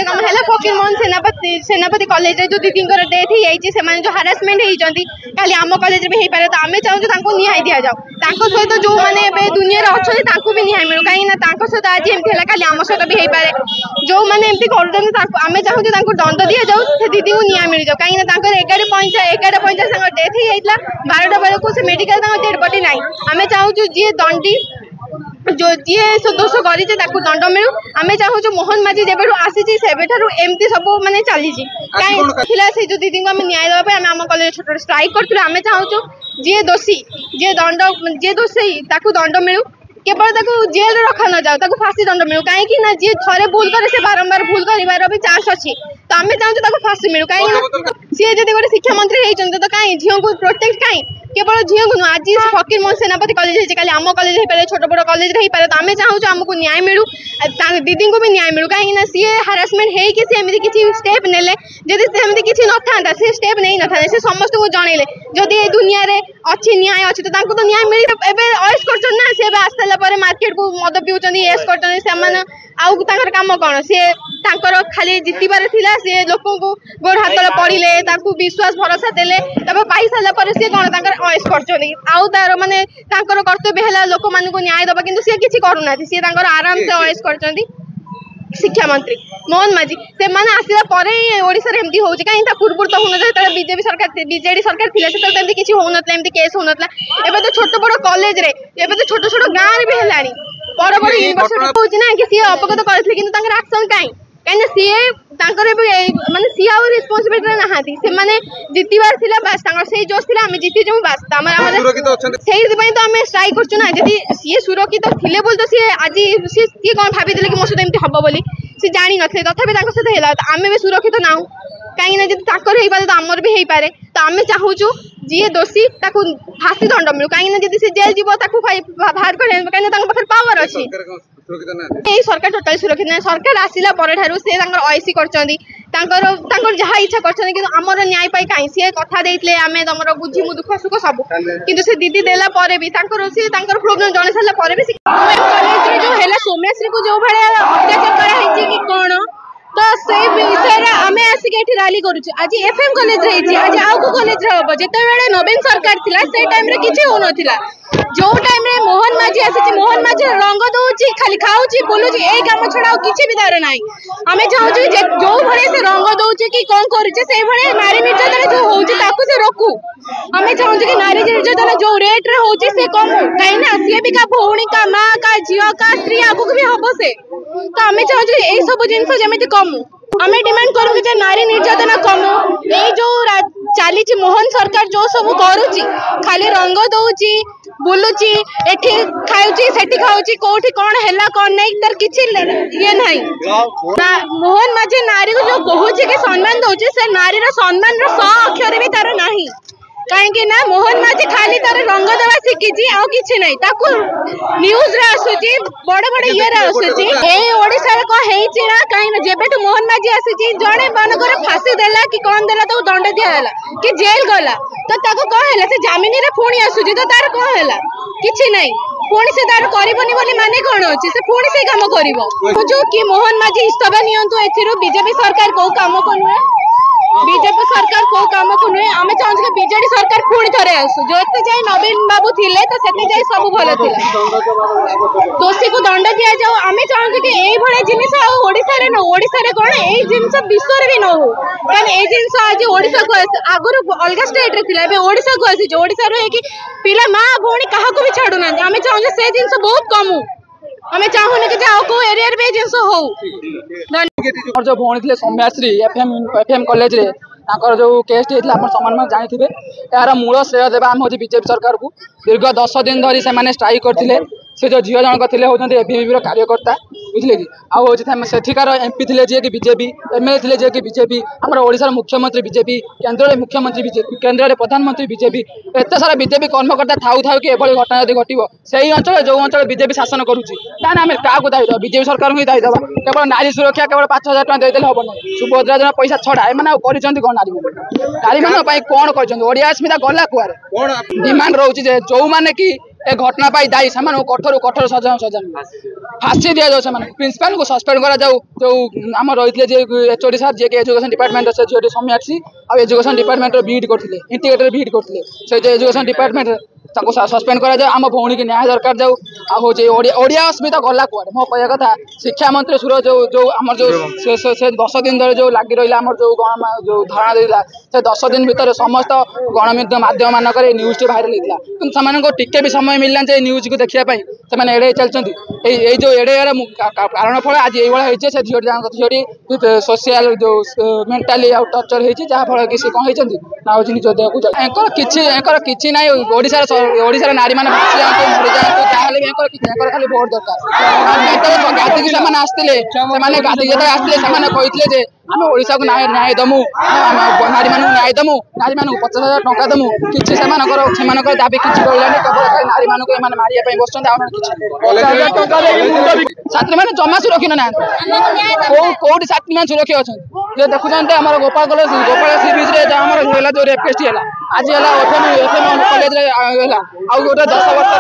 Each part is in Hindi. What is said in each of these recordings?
कार्यक्रम है फकीर मोहन सेनापति कॉलेज जो दीदी डेथ हो जो हारासमेंट होती खाली आम कॉलेज में हो पारे तो आम चाहूँ न्याय दि जाऊ सहित जो मैंने दुनिया अच्छा भी न्याय मिलू कहीं सहित आज एमती है खाली आम सहित भी हो पारे जो मैंने एमती करें चाहूँ दंड दि जाऊ से दीदी को न्याय मिल जाऊ कहीं 11:50 डेथ होता 12टा बेलू से मेडिकल डेड बॉडी ना आम चाहूँ जी दंडी जो जी दोष कर दंड मिलू आम चाहूँ मोहन माझी जब आसी एमती सब मानने चली कहीं जो दीदी को न्याय देवाई आम कॉलेज छोट स्ट्राइक करूँ आम चाहूँ जी दोषी जी दंड जी दोषी दंड मिलू केवल जेल रखा न जाऊ फांसी दंड मिलू कहीं जी थे भूल करे से बारंबार भूल कर भी चांस अच्छी तो आम चाहूँ फांसी मिलू कहीं सी जब गोटे शिक्षा मंत्री होती तो कहीं झील को प्रोटेक्ट कहीं केवल झील को नुह आज फकीर मोहन सेनापति कॉलेज होती आम कॉलेज हो पारे छोट बड़ कॉलेज हो पारे तो आम चाहूँ आमको न्याय मिलू दीदी को भी न्याय मिलू कहीं सी हारासमेंट होमती किसी स्टेप नेले जदि सेमती किसी न था से स्टेप नहीं था से समस्त को जनइले जदि दुनिया रे अच्छी न्याय अच्छी तो न्याय मिल अयस कर आसला मार्केट को मद पिउछन एस कर आउ काम कौन सी खाली जितबार थिला सी लोक गोड़ हाथ पड़े विश्वास भरोसा देले पाई सारा सी कौन अयस कर तार माने कर्तव्य है लोक मान न्याय दबा कि सी किसी करूना सी आराम से अयस कर शिक्षा मंत्री मोहन माझी से मैंने आसला ओडिशा रे एमती होउची कहीं पूर्व तो होना बीजेपी सरकार बीजेडी सरकार थिले से तो किसी होना एमती केस होना एबे तो छोट बड़ कॉलेज रे एबे तो छोट छोट गाँव रे भी हेलानी बड़ बड़ यूनिवर्सिटी होउची ना कि सी अवगत करथिले किंतु तांकर एक्शन कहीं कहीं सी माने सी आउ रिस्पांसिबिलिटी नहाती से माने जितबार थिला बस से जोश थिला आम जीति जाऊँ बस से तो आम स्ट्राइक करछु ना जदि सी सुरक्षित थिले बोल तो सी आज सी कौन भाभी कि मो सहित एमती हम बोली सी जानी नथे तथापि सहित है आम भी सुरक्षित नाऊ कहीं जब ताकर हो पारे तो आमर भी हो पारे तो आम चाहूँ जी दोषी फांसी दंड मिलू कहीं जब से जेल जीव बाहर कर पावर अच्छी यही सरकार टोटाल सुरक्षित ना सरकार आसला पर से अयसी कर जहाँ इच्छा कर आमर न्याय पाई कहीं सी कथा देते आम तुम बुझीमु दुख सुख सब कि से दीदी देला भी प्रोब्लेम जन सारा कॉलेज जो है सोमेश्वरी को जो भाई अत्याचार कराई कि कौन तो से विषय आम आसिक रैली करुँ आज एफएम कॉलेज आज आउ को कॉलेज हम जिते नवीन सरकार थिला से टाइम रे किछि हो नथिला जो टाइम रे मोहन माझी आसी मोहन माझी रंग दउची खाली खाउची बोलुची ए काम छडा किछि भी दार नाही आमे चाहूची जो भले से रंग दउची कि कोन करिचे से भले नारी निर्यातन जो होउची ताकू से रोकू आमे चाहूची कि नारी निर्यातन जो रेट रे होउची से कम काई ना से भी का भौणी का मां का जियो का स्त्री आगु भी हबो से तो आमे चाहूची ए सब जिंस जेमिति कम आमे डिमांड करू कि नारी निर्यातन कम ए जो चली मोहन सरकार जो सब करुची खाली रंग दउची बुलुची एठी खाउची सेठी खाउची कोठी कौन हैला कौन नहीं तर किछि ये नहीं मोहन माझी नारी को जो कहूची कि सम्मान दउची से नारी रो सम्मान रो 100 अक्षर भी तार नाही कहीं ना मोहन माझी खाली तार रंग देवा शिखी आउ कि नहीं ताकू न्यूज रे आसुची बड़ बड़ ये रे आसुची ए ओडिसा रे को हेची ना कहीं जेबेटू मोहन माझी आसीची जणे बनकर फांसी देला कि कौन देला तो दंड दिया होला कि जेल गला तो ताको को हैला से जामिन रे पुणी आसुची तो तार को हैला किछि नहीं पुणी से तार करबनी बोली माने कोन अछि से पुणी से काम करबो जो कि मोहन माझी इस्तफा नियंतु एथिरु बीजेपी सरकार को काम को नुए बीजेपी सरकार को काम को नुए आमे चाहू कि बीजेडी सरकार पुणी थरे आसु जोते जाय नवीन बाबू थिले तो सेते जाय सब भलो थिला दोषी को दंड दिया जाओ आमे चाहू कि एई भळे जिनिस आ ओडिसा रे न ओडिसा रे कोन एई जिनिस विश्व रे भी न हो कारण एई जिनिस आज ओडिसा को आगुर अलगा स्टेट रे थिला बे ओडिसा को आसी जो ओडिसा रे कि पिला मां भौणी काहा को भी छाडू ना आमे चाहू से जिनिस बहुत कम हो आमे चाहू कि जाओ को एरिया रे जिनिस हो और जो भौणी थे सौम्याश्री एफएम कॉलेज रे जो केस होता आप समान जानी यार मूल श्रेय देवा आम हूँ बीजेपी सरकार को दीर्घ 10 दिन धरी से स्ट्राइक करते से जो झील जनक थे होती एबीवीपी कार्यकर्ता बुझे कि आठिकार एमपी थे जी कि बीजेपी एमएलए थे जी कि बीजेपी आम ओडिशार मुख्यमंत्री बीजेपी केन्द्र मुख्यमंत्री बीजेपी केन्द्र प्रधानमंत्री बीजेपी एत सारा बीजेपी कर्मकर्ता थाऊ थाऊ कि एभली घटना यदि घटो से अंचल जो अंचल बीजेपी शासन करुच्ची आम क्या दायी देवा बीजेपी सरकार को ही दायी देवा केवल नारी सुरक्षा केवल 5,000 टଙ୍କା देदेले हम ना सुभद्रा योजना पैसा छड़ा एम कर नारी मान कौन कर अस्मिता गला कुआरे डिमांड रोचे जो मैंने कि ए घटना पाई दायी से कठोर कठोर सजा सजा फांसी दि जाऊ प्रिंसिपाल को सस्पेंड करा जाऊ जो आम रही एचओडी सार जी एजुकेशन डिपार्टमेंट से झील सौम्याक्षी आ एजुकेशन डिपार्टमेंट बीट करते इंटीग्रेटर बीट करते से एजुकेशन डिपार्टमेंट सस्पेंड करा जाऊ आम भौणी की न्याय दरकार जाऊ आड़िया अस्मिता गला कौड़े मो कह कथा शिक्षा मंत्री सूरज जो आम जो 10 दिन धर जो लगी रहा जो जो धारणा देला से 10 दिन भितर समस्त गणमाध्यम मानक न्यूज टी भाइराल होता कि टिके भी समय मिलला न्यूज को देखापी से एड़े चलती जो एड़े कारण फल आज ये से झीटी सोशियाल जो मेंटाली टर्चर होती जहाँफल कि सी कौन ना हूँ निज देह को किसी ना ओडिशार नारी मैंने भासी जातु मरी जातु जहाँ खाली भोट दरकार गादी से आसते गादी आम ओडिशा को न्याय दमु नारी मानू न्याय दमु नारी मानू 50,000 टंका दमु किसी से दाबी किसी रही केवल नारी मानू मारे बस छात्री मैंने जमा सुरक्षित ना कौटी छात्री मैंने सुरक्षित अच्छा देखुं आम गोपाल सी बीच में जो रेप केस है आज एफएम कॉलेज आउ गोटे 10 वर्ष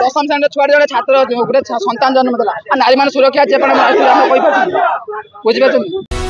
10म श्रेणी छुआ जो छात्र गोटे सन्तान जन्म देला नारी मान सुरक्षा बुझे